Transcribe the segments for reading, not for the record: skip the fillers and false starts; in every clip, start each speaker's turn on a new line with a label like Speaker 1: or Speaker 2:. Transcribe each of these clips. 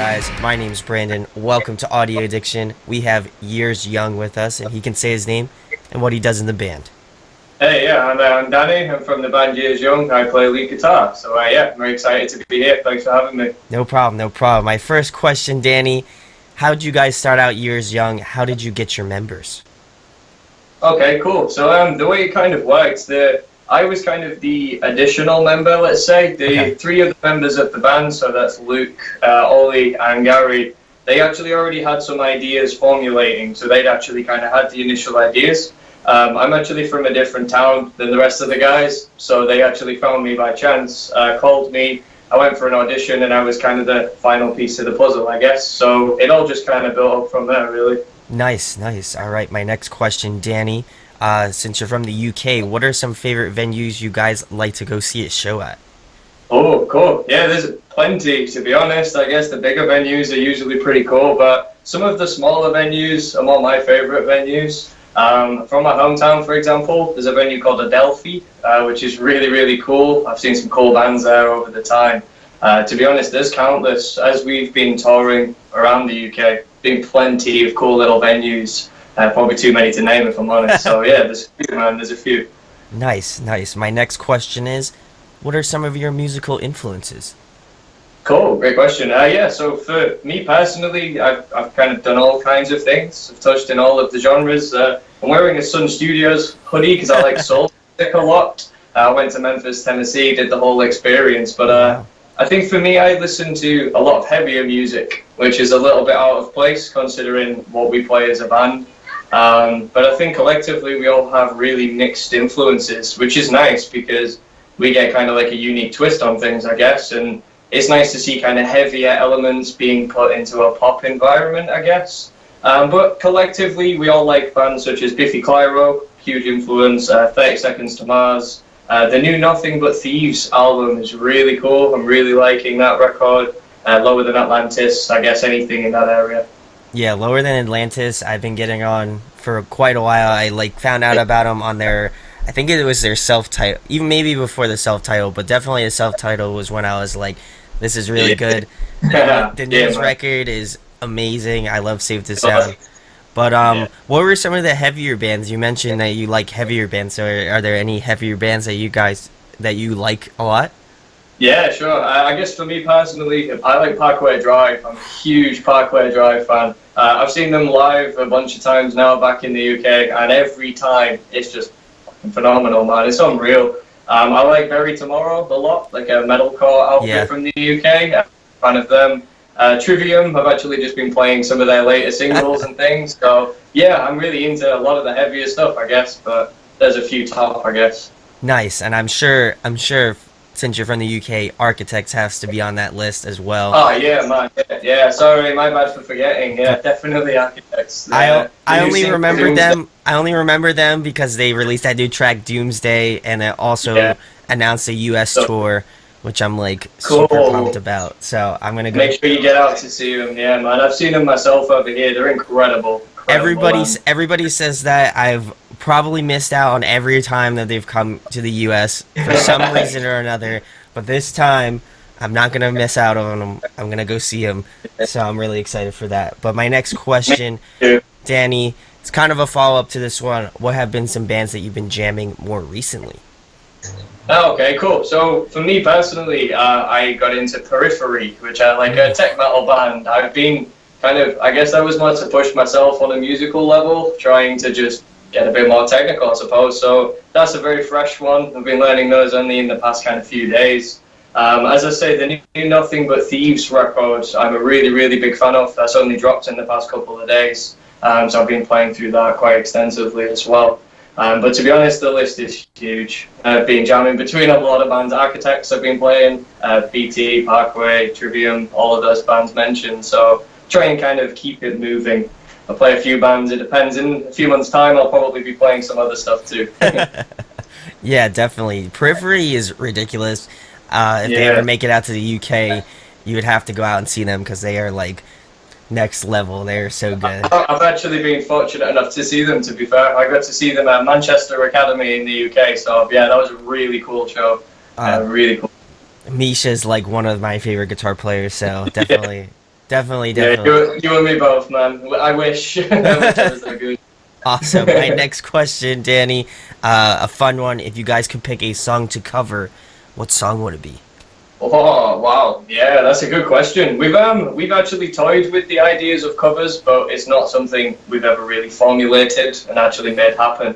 Speaker 1: guys? My name's Brandon. Welcome to Audio Addiction. We have Years Young with us, and he can say his name and what he does in the band.
Speaker 2: Hey, yeah, I'm Danny. I'm from the band Years Young. I play lead guitar. So, yeah, I'm very excited to be here. Thanks for having me.
Speaker 1: No problem, no problem. My first question, Danny, how did you guys start out Years Young? How did you get your members?
Speaker 2: Okay, cool. So, the way it kind of worked, I was kind of the additional member, let's say. The three of the members of the band, so that's Luke, Ollie, and Gary, they actually already had some ideas formulating. So, they'd actually kind of had the initial ideas. I'm actually from a different town than the rest of the guys, so they actually found me by chance, called me. I went for an audition, and I was kind of the final piece of the puzzle, I guess. So it all just kind of built up from there, really.
Speaker 1: Nice, nice. All right, my next question, Danny. Since you're from the UK, what are some favorite venues you guys like to go see a show at?
Speaker 2: Oh, cool. Yeah, there's plenty, to be honest. I guess the bigger venues are usually pretty cool, but some of the smaller venues are more my favorite venues. From my hometown, for example, there's a venue called Adelphi, which is really, really cool. I've seen some cool bands there over the time. To be honest, there's countless. As we've been touring around the UK, been plenty of cool little venues. Probably too many to name, if I'm honest. So yeah, there's a few, man. There's a few.
Speaker 1: Nice, nice. My next question is, what are some of your musical influences?
Speaker 2: Cool, great question. Yeah, so for me personally, I've kind of done all kinds of things. I've touched in all of the genres. I'm wearing a Sun Studios hoodie because I like soul music a lot. I went to Memphis, Tennessee, did the whole experience. But I think for me, I listen to a lot of heavier music, which is a little bit out of place considering what we play as a band. But I think collectively we all have really mixed influences, which is nice because we get kind of like a unique twist on things, I guess. And it's nice to see kind of heavier elements being put into a pop environment, I guess. But collectively, we all like bands such as Biffy Clyro, huge influence, 30 Seconds to Mars. The new Nothing But Thieves album is really cool. I'm really liking that record. Lower Than Atlantis, I guess anything in that area.
Speaker 1: Yeah, Lower Than Atlantis, I've been getting on for quite a while. I found out about them on their, I think it was their self-title, even maybe before the self-title, but definitely the self-title was when I was like, this is really good. The news record is amazing. I love Safe to Sound. But what were some of the heavier bands? You mentioned that you like heavier bands. So are there any heavier bands that you like a lot?
Speaker 2: Yeah, sure. I guess for me personally, I like Parkway Drive. I'm a huge Parkway Drive fan. I've seen them live a bunch of times now back in the UK, and every time it's just phenomenal, man. It's unreal. I like Bury Tomorrow a lot, like a metalcore outfit from the UK. I'm a fan of them. Trivium, I've actually just been playing some of their later singles and things. So yeah, I'm really into a lot of the heavier stuff, I guess. But there's a few top, I guess.
Speaker 1: Nice, and I'm sure. Since you're from the UK, Architects has to be on that list as well.
Speaker 2: Oh yeah, man. Yeah, sorry, my bad for forgetting. Yeah, definitely Architects.
Speaker 1: I only remember them. I only remember them because they released that new track Doomsday, and it also announced a US tour, which I'm like super pumped about. So I'm gonna go.
Speaker 2: Make sure you get out to see them. Yeah, man. I've seen them myself over here. They're incredible.
Speaker 1: Everybody says that. I've probably missed out on every time that they've come to the US for some reason or another, but this time I'm not gonna miss out on them. I'm gonna go see them, so I'm really excited for that. But my next question, Danny, it's kind of a follow-up to this one. What have been some bands that you've been jamming more recently?
Speaker 2: Oh, okay, cool. So for me personally, I got into Periphery, which I like a tech metal band. I've been I guess I was more to push myself on a musical level, trying to just get a bit more technical, I suppose. So that's a very fresh one. I've been learning those only in the past kind of few days. As I say, the new Nothing But Thieves records, I'm a really, really big fan of. That's only dropped in the past couple of days. So I've been playing through that quite extensively as well. But to be honest, the list is huge. I've been jamming between a lot of bands. Architects I've been playing, BT, Parkway, Trivium, all of those bands mentioned. So try and kind of keep it moving. I'll play a few bands. It depends. In a few months' time, I'll probably be playing some other stuff too.
Speaker 1: Yeah, definitely. Periphery is ridiculous. If they ever make it out to the UK, you would have to go out and see them because they are like next level. They're so good.
Speaker 2: I've actually been fortunate enough to see them, to be fair. I got to see them at Manchester Academy in the UK. So yeah, that was a really cool show. Really cool.
Speaker 1: Misha's like one of my favorite guitar players, so definitely Definitely,
Speaker 2: Yeah,
Speaker 1: definitely.
Speaker 2: you and me both, man. I wish. I wish I was that good.
Speaker 1: Awesome. My next question, Danny, a fun one. If you guys could pick a song to cover, what song would it be?
Speaker 2: Oh wow, yeah, that's a good question. We've actually toyed with the ideas of covers, but it's not something we've ever really formulated and actually made happen.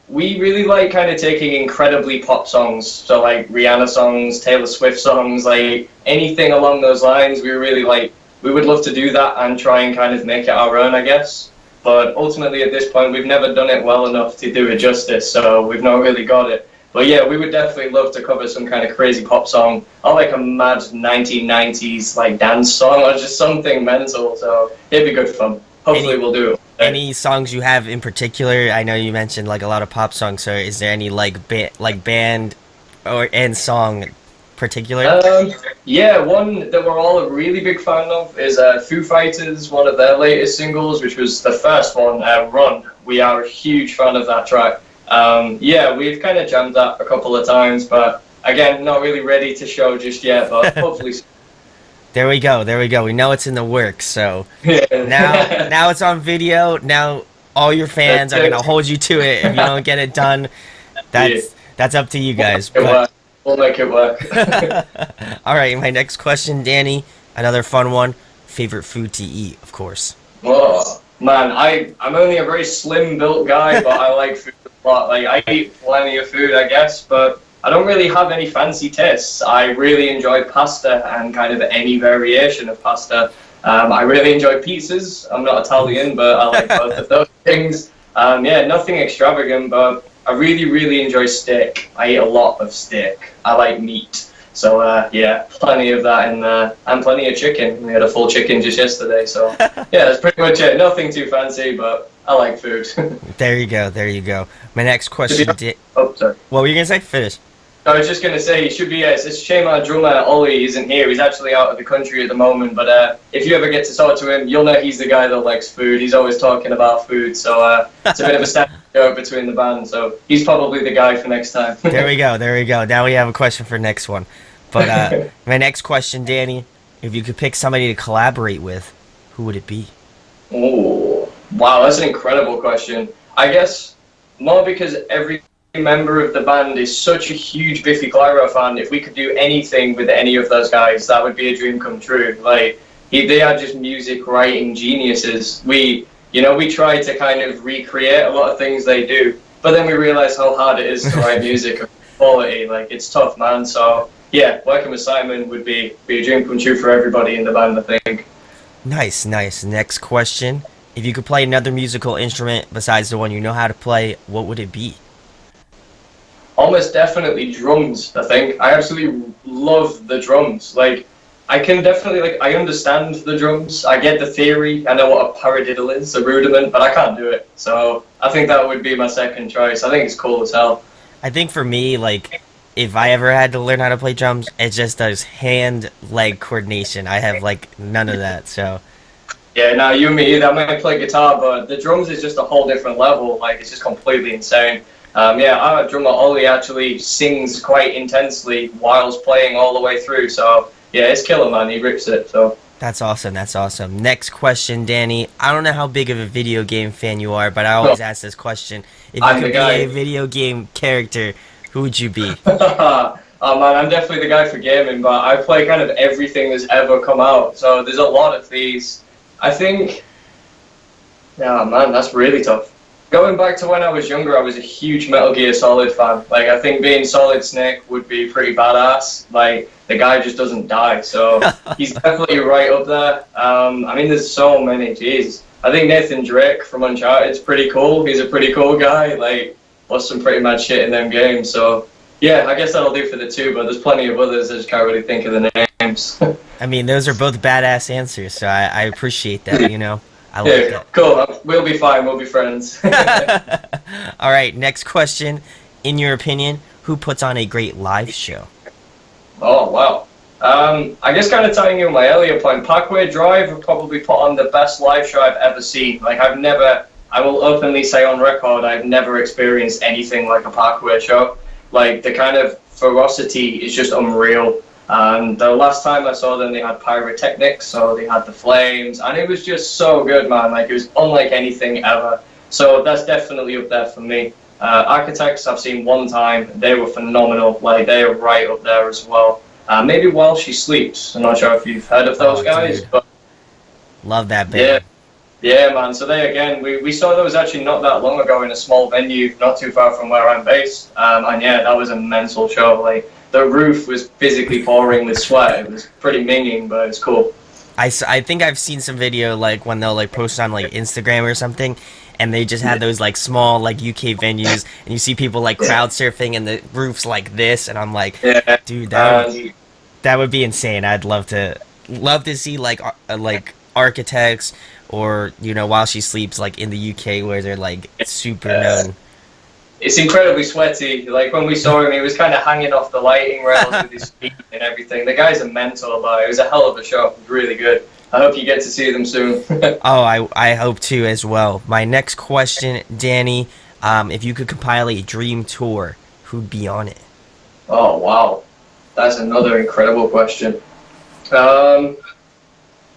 Speaker 2: We really like kind of taking incredibly pop songs, so like Rihanna songs, Taylor Swift songs, like anything along those lines. We really like. We would love to do that and try and kind of make it our own, I guess. But ultimately, at this point, we've never done it well enough to do it justice, so we've not really got it. But yeah, we would definitely love to cover some kind of crazy pop song, or like a mad 1990s like dance song, or just something mental. So it'd be good fun. Hopefully,
Speaker 1: Any
Speaker 2: we'll do it.
Speaker 1: any songs you have in particular? I know you mentioned like a lot of pop songs. So is there any like band or and song particular?
Speaker 2: Um, yeah, one that we're all a really big fan of is Foo Fighters, one of their latest singles, which was the first one, Run. We are a huge fan of that track. Yeah, we've kind of jammed that a couple of times, but again, not really ready to show just yet, but hopefully.
Speaker 1: There we go. There we go. We know it's in the works. So
Speaker 2: Yeah.
Speaker 1: now it's on video. Now all your fans
Speaker 2: That's
Speaker 1: are gonna
Speaker 2: it.
Speaker 1: hold you to it. If you don't get it done,
Speaker 2: Yeah,
Speaker 1: that's up to you
Speaker 2: we'll make
Speaker 1: guys.
Speaker 2: it
Speaker 1: But
Speaker 2: work. We'll make it work.
Speaker 1: all right, my next question, Danny. Another fun one. Favorite food to eat, of course.
Speaker 2: Oh man, I'm only a very slim built guy, but I like food a lot. Like I eat plenty of food, I guess, but I don't really have any fancy tastes. I really enjoy pasta and kind of any variation of pasta. I really enjoy pizzas. I'm not Italian, but I like both of those things. Yeah, nothing extravagant, but I really enjoy steak. I eat a lot of steak. I like meat. So yeah, plenty of that in there, and plenty of chicken. We had a full chicken just yesterday, so yeah, that's pretty much it. Nothing too fancy, but I like food.
Speaker 1: There you go. There you go. My next question.
Speaker 2: Oh, sorry.
Speaker 1: What were you gonna say? Finish.
Speaker 2: I was just going to say, he should be, it's a shame our drummer, Ollie, isn't here. He's actually out of the country at the moment, but if you ever get to talk to him, you'll know he's the guy that likes food. He's always talking about food, so it's a bit of a standing joke between the band, so he's probably the guy for next time.
Speaker 1: There we go. There we go. Now we have a question for next one. But my next question, Danny, if you could pick somebody to collaborate with, who would it be?
Speaker 2: Oh, wow, that's an incredible question. I guess more because every member of the band is such a huge Biffy Clyro fan. If we could do anything with any of those guys, that would be a dream come true. Like, they are just music writing geniuses. We try to kind of recreate a lot of things they do, but then we realize how hard it is to write music of quality. Like, it's tough, man. So, yeah, working with Simon would be a dream come true for everybody in the band, I think.
Speaker 1: Nice, nice. Next question. If you could play another musical instrument besides the one you know how to play, what would it be?
Speaker 2: Almost definitely drums, I think. I absolutely love the drums. Like, I can definitely, like, I understand the drums. I get the theory. I know what a paradiddle is, a rudiment, but I can't do it. So I think that would be my second choice. I think it's cool as hell.
Speaker 1: I think for me, like, if I ever had to learn how to play drums, it just does hand-leg coordination. I have, like, none of that, so.
Speaker 2: Yeah, no, you and me either. I might play guitar, but the drums is just a whole different level. Like, it's just completely insane. Yeah, our drummer Ollie actually sings quite intensely whilst playing all the way through. So yeah, it's killer, man. He rips it. So
Speaker 1: That's awesome. That's awesome. Next question, Danny. I don't know how big of a video game fan you are, but I always ask this question. If you
Speaker 2: I'm
Speaker 1: could
Speaker 2: the
Speaker 1: be
Speaker 2: guy.
Speaker 1: a video game character, who would you be?
Speaker 2: Oh man, I'm definitely the guy for gaming, but I play kind of everything that's ever come out. So there's a lot of these. I think, yeah, man, that's really tough. Going back to when I was younger, I was a huge Metal Gear Solid fan. Like, I think being Solid Snake would be pretty badass. Like, the guy just doesn't die, so he's definitely right up there. I mean, there's so many, jeez. I think Nathan Drake from Uncharted's pretty cool. He's a pretty cool guy. Like, was some pretty mad shit in them games. So, yeah, I guess that'll do for the two, but there's plenty of others. I just can't really think of the names.
Speaker 1: I mean, those are both badass answers, so I appreciate that, you know? I like
Speaker 2: Yeah, cool. We'll be fine. We'll be friends.
Speaker 1: that. All right, next question. In your opinion, who puts on a great live show?
Speaker 2: Oh, wow. I guess kind of tying in my earlier point, Parkway Drive would probably put on the best live show I've ever seen. Like, I will openly say on record, I've never experienced anything like a Parkway show. Like, the kind of ferocity is just unreal. And the last time I saw them, they had pyrotechnics, so they had the flames, and it was just so good, man. Like, it was unlike anything ever. So that's definitely up there for me. Architects I've seen one time, they were phenomenal. Like, they are right up there as well. Maybe While She Sleeps. I'm not sure if you've heard of those guys,
Speaker 1: dude.
Speaker 2: but
Speaker 1: Love that
Speaker 2: yeah.
Speaker 1: band.
Speaker 2: Yeah, man. So they again, we saw those actually not that long ago in a small venue, not too far from where I'm based. And yeah, that was a mental show. Like, the roof was physically pouring with sweat. It was pretty minging, but it's cool.
Speaker 1: I think I've seen some video like when they'll like post on like Instagram or something, and they just have those like small like UK venues, and you see people like crowd surfing and the roof's like this, and I'm like,
Speaker 2: Yeah.
Speaker 1: dude,
Speaker 2: Um,
Speaker 1: that would be insane. I'd love to see like architects or While She Sleeps like in the UK where they're like super known.
Speaker 2: it's incredibly sweaty. Like, when we saw him, he was kind of hanging off the lighting rails with his feet and everything. The guy's a mental, but it was a hell of a show. It was really good. I hope you get to see them soon.
Speaker 1: Oh, I hope to as well. My next question, Danny, if you could compile a dream tour, who'd be on it?
Speaker 2: Oh, wow. That's another incredible question. Um,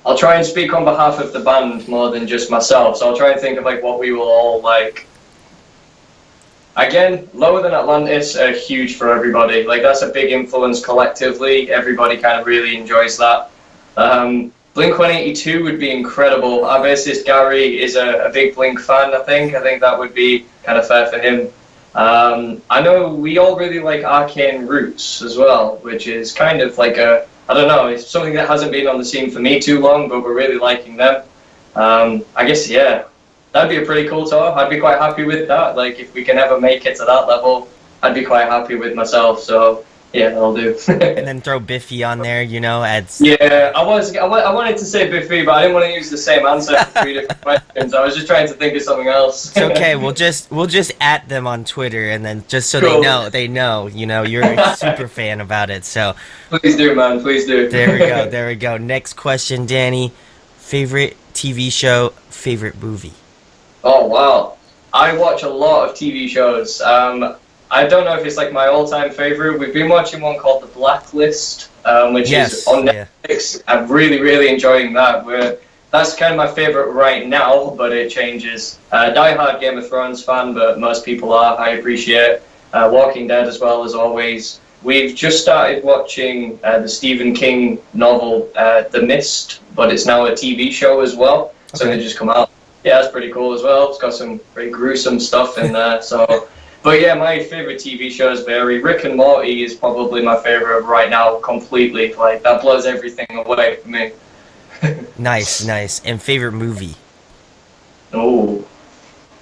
Speaker 2: I'll try and speak on behalf of the band more than just myself. So I'll try and think of like what we will all like. Again, Lower Than Atlantis are huge for everybody. Like, that's a big influence collectively. Everybody kind of really enjoys that. Blink-182 would be incredible. Our bassist Gary is a big Blink fan, I think. I think that would be kind of fair for him. I know we all really like Arcane Roots as well, which is kind of like I don't know, it's something that hasn't been on the scene for me too long, but we're really liking them. I guess, yeah, that'd be a pretty cool tour. I'd be quite happy with that. Like, if we can ever make it to that level, I'd be quite happy with myself. So yeah, that'll do.
Speaker 1: And then throw Biffy on there, adds.
Speaker 2: Yeah, I wanted to say Biffy, but I didn't want to use the same answer for three different questions. I was just trying to think of something else.
Speaker 1: It's okay. We'll just at them on Twitter, and then just so
Speaker 2: Cool.
Speaker 1: they know, you're a super fan about it. So
Speaker 2: Please do, man. Please do.
Speaker 1: there we go. Next question, Danny. Favorite TV show, favorite movie.
Speaker 2: Oh, wow. I watch a lot of TV shows. I don't know if it's like my all-time favorite. We've been watching one called The Blacklist, which is on Netflix. Yeah. I'm really, really enjoying that. That's kind of my favorite right now, but it changes. Die-hard Game of Thrones fan, but most people are. I appreciate Walking Dead as well, as always. We've just started watching the Stephen King novel, The Mist, but it's now a TV show as well. So they just come out. Yeah, that's pretty cool as well. It's got some pretty gruesome stuff in there. So, but yeah, my favorite TV shows vary. Rick and Morty is probably my favorite right now, completely. Like, that blows everything away for me.
Speaker 1: Nice. And favorite movie?
Speaker 2: Oh,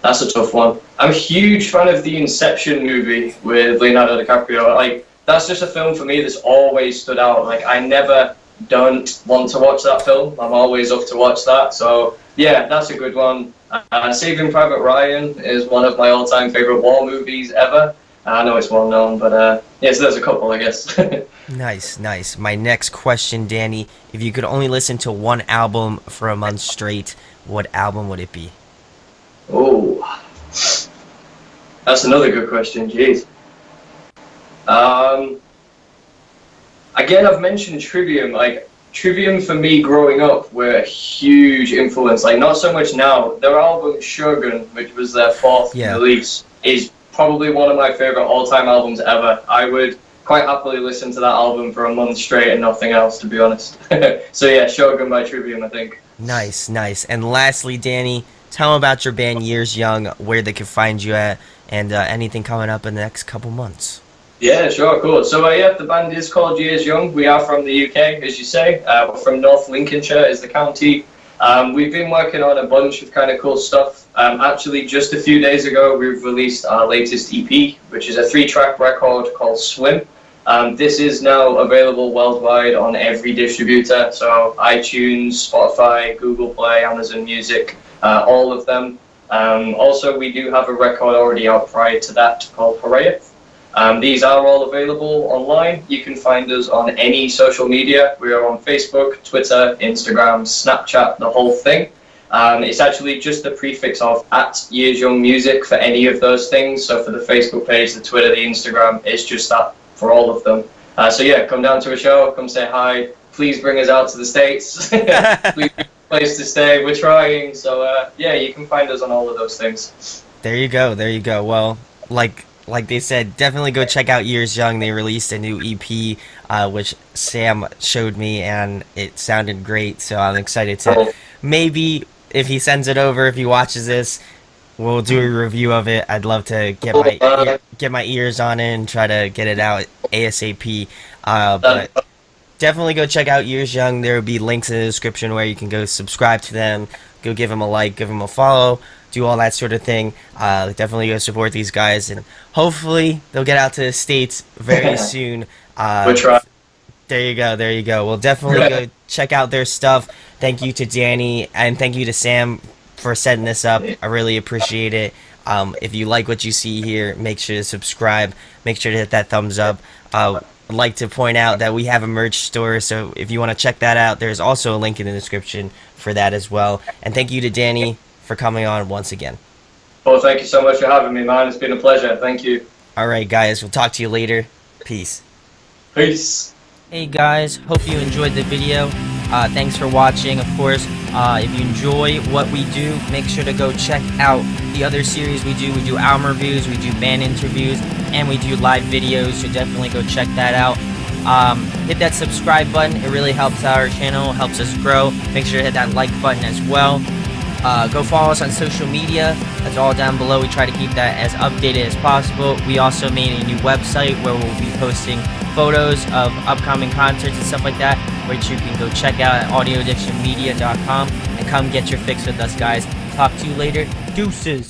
Speaker 2: that's a tough one. I'm a huge fan of the Inception movie with Leonardo DiCaprio. Like, that's just a film for me that's always stood out. Like, I never don't want to watch that film. I'm always up to watch that. So yeah, that's a good one. Saving Private Ryan is one of my all-time favorite war movies ever. I know it's well known, but yeah, so there's a couple, I guess.
Speaker 1: Nice. My next question, Danny. If you could only listen to one album for a month straight, what album would it be?
Speaker 2: Oh, that's another good question. Jeez. Again, I've mentioned Trivium. Like, Trivium for me growing up were a huge influence. Like, not so much now. Their album Shogun, which was their fourth release, is probably one of my favorite all-time albums ever. I would quite happily listen to that album for a month straight and nothing else, to be honest. So yeah, Shogun by Trivium, I think.
Speaker 1: Nice. And lastly, Danny, tell them about your band Years Young, where they can find you at, and anything coming up in the next couple months.
Speaker 2: Yeah, sure, cool. So yeah, the band is called Years Young. We are from the UK, as you say. We're from North Lincolnshire is the county. We've been working on a bunch of kind of cool stuff. Actually, just a few days ago, we've released our latest EP, which is a 3-track record called Swim. This is now available worldwide on every distributor, so iTunes, Spotify, Google Play, Amazon Music, all of them. Also, we do have a record already out prior to that called Horayeth. These are all available online. You can find us on any social media. We are on Facebook, Twitter, Instagram, Snapchat, the whole thing. It's actually just the prefix of @YearsYoungMusic for any of those things. So for the Facebook page, the Twitter, the Instagram, it's just that for all of them. So yeah, come down to a show, come say hi. Please bring us out to the States. Please give us a place to stay. We're trying. So yeah, you can find us on all of those things.
Speaker 1: There you go. There you go. Well, like they said, definitely go check out Years Young. They released a new EP, which Sam showed me, and it sounded great. So I'm excited to
Speaker 2: Oh,
Speaker 1: maybe if he sends it over, if he watches this, we'll do a review of it. I'd love to get my ears on it and try to get it out ASAP. But definitely go check out Years Young. There will be links in the description where you can go subscribe to them, go give them a like, give them a follow, do all that sort of thing. Definitely go support these guys, and hopefully they'll get out to the States very soon.
Speaker 2: we're trying.
Speaker 1: There you go, there you go. We'll definitely go check out their stuff. Thank you to Danny, and thank you to Sam for setting this up. I really appreciate it. If you like what you see here, make sure to subscribe. Make sure to hit that thumbs up. I'd like to point out that we have a merch store, so if you want to check that out, there's also a link in the description for that as well. And thank you to Danny for coming on once again.
Speaker 2: Well, thank you so much for having me, man. It's been a pleasure. Thank you.
Speaker 1: All right, guys, we'll talk to you later. Peace.
Speaker 2: Peace.
Speaker 1: Hey guys, hope you enjoyed the video. Thanks for watching. Of course, if you enjoy what we do, make sure to go check out the other series we do. We do album reviews, we do band interviews, and we do live videos, so definitely go check that out. Hit that subscribe button. It really helps our channel, helps us grow. Make sure to hit that like button as well. Go follow us on social media. That's all down below. We try to keep that as updated as possible. We also made a new website where we'll be posting photos of upcoming concerts and stuff like that, which you can go check out at audioaddictionmedia.com, and come get your fix with us, guys. Talk to you later. Deuces.